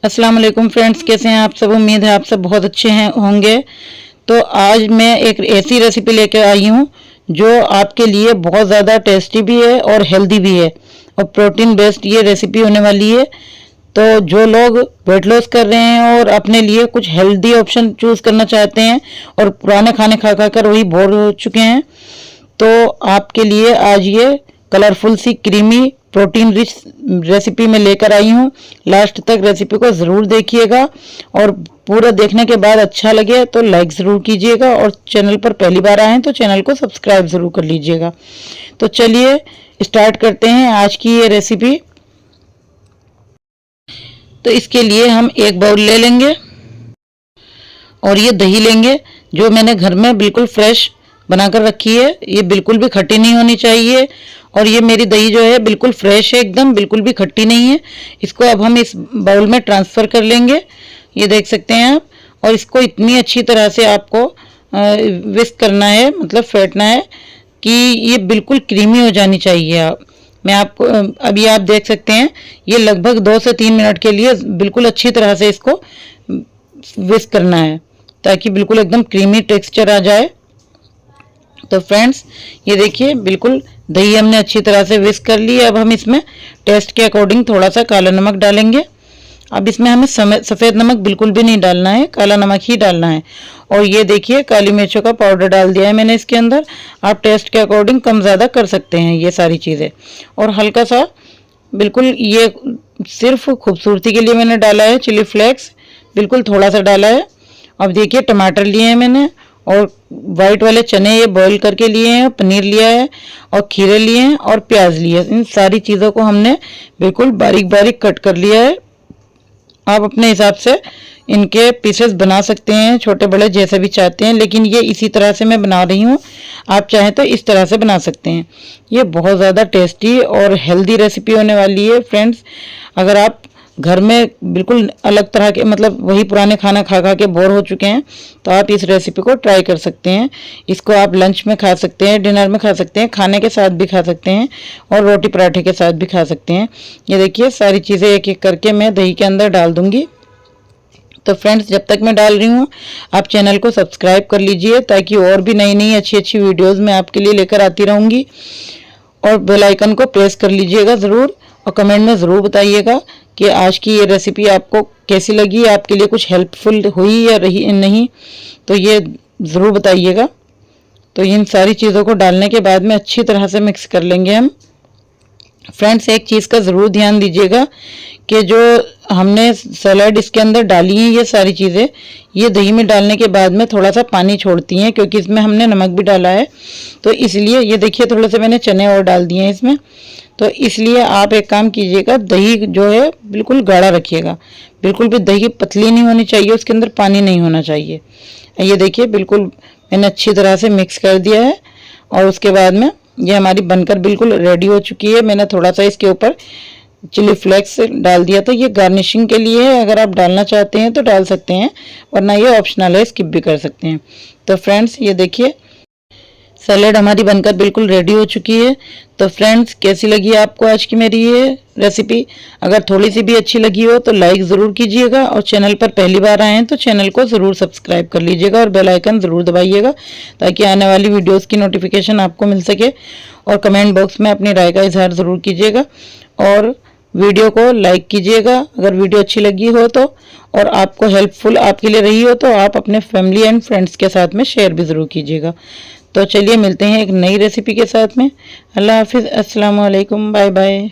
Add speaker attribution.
Speaker 1: अस्सलाम वालेकुम फ्रेंड्स, कैसे हैं आप सब। उम्मीद है आप सब बहुत अच्छे हैं होंगे। तो आज मैं एक ऐसी रेसिपी लेकर आई हूँ जो आपके लिए बहुत ज़्यादा टेस्टी भी है और हेल्दी भी है और प्रोटीन बेस्ड ये रेसिपी होने वाली है। तो जो लोग वेट लॉस कर रहे हैं और अपने लिए कुछ हेल्दी ऑप्शन चूज़ करना चाहते हैं और पुराने खाने खा खा कर वही बोर हो चुके हैं, तो आपके लिए आज ये कलरफुल सी क्रीमी प्रोटीन रिच रेसिपी में लेकर आई हूँ। लास्ट तक रेसिपी को ज़रूर देखिएगा और पूरा देखने के बाद अच्छा लगे तो लाइक ज़रूर कीजिएगा और चैनल पर पहली बार आए तो चैनल को सब्सक्राइब ज़रूर कर लीजिएगा। तो चलिए स्टार्ट करते हैं आज की ये रेसिपी। तो इसके लिए हम एक बाउल ले लेंगे और ये दही लेंगे जो मैंने घर में बिल्कुल फ्रेश बनाकर रखी है। ये बिल्कुल भी खट्टी नहीं होनी चाहिए और ये मेरी दही जो है बिल्कुल फ्रेश है, एकदम बिल्कुल भी खट्टी नहीं है। इसको अब हम इस बाउल में ट्रांसफ़र कर लेंगे, ये देख सकते हैं आप। और इसको इतनी अच्छी तरह से आपको विस्क करना है, मतलब फेंटना है कि ये बिल्कुल क्रीमी हो जानी चाहिए। आप मैं आपको अभी आप देख सकते हैं ये लगभग 2 से 3 मिनट के लिए बिल्कुल अच्छी तरह से इसको विस्क करना है ताकि बिल्कुल एकदम क्रीमी टेक्सचर आ जाए। तो फ्रेंड्स ये देखिए बिल्कुल दही हमने अच्छी तरह से विस्क कर ली। अब हम इसमें टेस्ट के अकॉर्डिंग थोड़ा सा काला नमक डालेंगे। अब इसमें हमें सफ़ेद नमक बिल्कुल भी नहीं डालना है, काला नमक ही डालना है। और ये देखिए काली मिर्चों का पाउडर डाल दिया है मैंने इसके अंदर। आप टेस्ट के अकॉर्डिंग कम ज़्यादा कर सकते हैं ये सारी चीज़ें। और हल्का सा बिल्कुल ये सिर्फ खूबसूरती के लिए मैंने डाला है चिली फ्लेक्स, बिल्कुल थोड़ा सा डाला है। अब देखिए टमाटर लिए हैं मैंने और वाइट वाले चने ये बॉईल करके लिए हैं, पनीर लिया है और खीरे लिए हैं और प्याज लिए हैं। इन सारी चीज़ों को हमने बिल्कुल बारीक बारीक कट कर लिया है। आप अपने हिसाब से इनके पीसेस बना सकते हैं, छोटे बड़े जैसे भी चाहते हैं, लेकिन ये इसी तरह से मैं बना रही हूँ। आप चाहें तो इस तरह से बना सकते हैं। ये बहुत ज़्यादा टेस्टी और हेल्दी रेसिपी होने वाली है फ्रेंड्स। अगर आप घर में बिल्कुल अलग तरह के, मतलब वही पुराने खाना खा खा के बोर हो चुके हैं, तो आप इस रेसिपी को ट्राई कर सकते हैं। इसको आप लंच में खा सकते हैं, डिनर में खा सकते हैं, खाने के साथ भी खा सकते हैं और रोटी पराठे के साथ भी खा सकते हैं। ये देखिए सारी चीज़ें एक एक करके मैं दही के अंदर डाल दूँगी। तो फ्रेंड्स जब तक मैं डाल रही हूँ आप चैनल को सब्सक्राइब कर लीजिए ताकि और भी नई नई अच्छी अच्छी वीडियोज़ मैं आपके लिए लेकर आती रहूँगी। और बेल आइकन को प्रेस कर लीजिएगा ज़रूर और कमेंट में ज़रूर बताइएगा कि आज की ये रेसिपी आपको कैसी लगी, आपके लिए कुछ हेल्पफुल हुई या रही नहीं, तो ये ज़रूर बताइएगा। तो इन सारी चीज़ों को डालने के बाद में अच्छी तरह से मिक्स कर लेंगे हम। फ्रेंड्स एक चीज़ का ज़रूर ध्यान दीजिएगा कि जो हमने सलाद इसके अंदर डाली है ये सारी चीज़ें, ये दही में डालने के बाद में थोड़ा सा पानी छोड़ती हैं क्योंकि इसमें हमने नमक भी डाला है। तो इसलिए ये देखिए थोड़े से मैंने चने और डाल दिए हैं इसमें। तो इसलिए आप एक काम कीजिएगा, दही जो है बिल्कुल गाढ़ा रखिएगा, बिल्कुल भी दही पतली नहीं होनी चाहिए, उसके अंदर पानी नहीं होना चाहिए। ये देखिए बिल्कुल मैंने अच्छी तरह से मिक्स कर दिया है और उसके बाद में ये हमारी बनकर बिल्कुल रेडी हो चुकी है। मैंने थोड़ा सा इसके ऊपर चिली फ्लेक्स डाल दिया था, ये गार्निशिंग के लिए है। अगर आप डालना चाहते हैं तो डाल सकते हैं, वरना ये ऑप्शनल है, स्किप भी कर सकते हैं। तो फ्रेंड्स ये देखिए सैलेड हमारी बनकर बिल्कुल रेडी हो चुकी है। तो फ्रेंड्स कैसी लगी आपको आज की मेरी ये रेसिपी। अगर थोड़ी सी भी अच्छी लगी हो तो लाइक ज़रूर कीजिएगा और चैनल पर पहली बार आए हैं तो चैनल को ज़रूर सब्सक्राइब कर लीजिएगा और बेल आइकन ज़रूर दबाइएगा ताकि आने वाली वीडियोस की नोटिफिकेशन आपको मिल सके। और कमेंट बॉक्स में अपनी राय का इजहार ज़रूर कीजिएगा और वीडियो को लाइक कीजिएगा अगर वीडियो अच्छी लगी हो तो, और आपको हेल्पफुल आपके लिए रही हो तो आप अपने फैमिली एंड फ्रेंड्स के साथ में शेयर भी ज़रूर कीजिएगा। तो चलिए मिलते हैं एक नई रेसिपी के साथ में। अल्लाह हाफिज़, अस्सलाम वालेकुम, बाय बाय।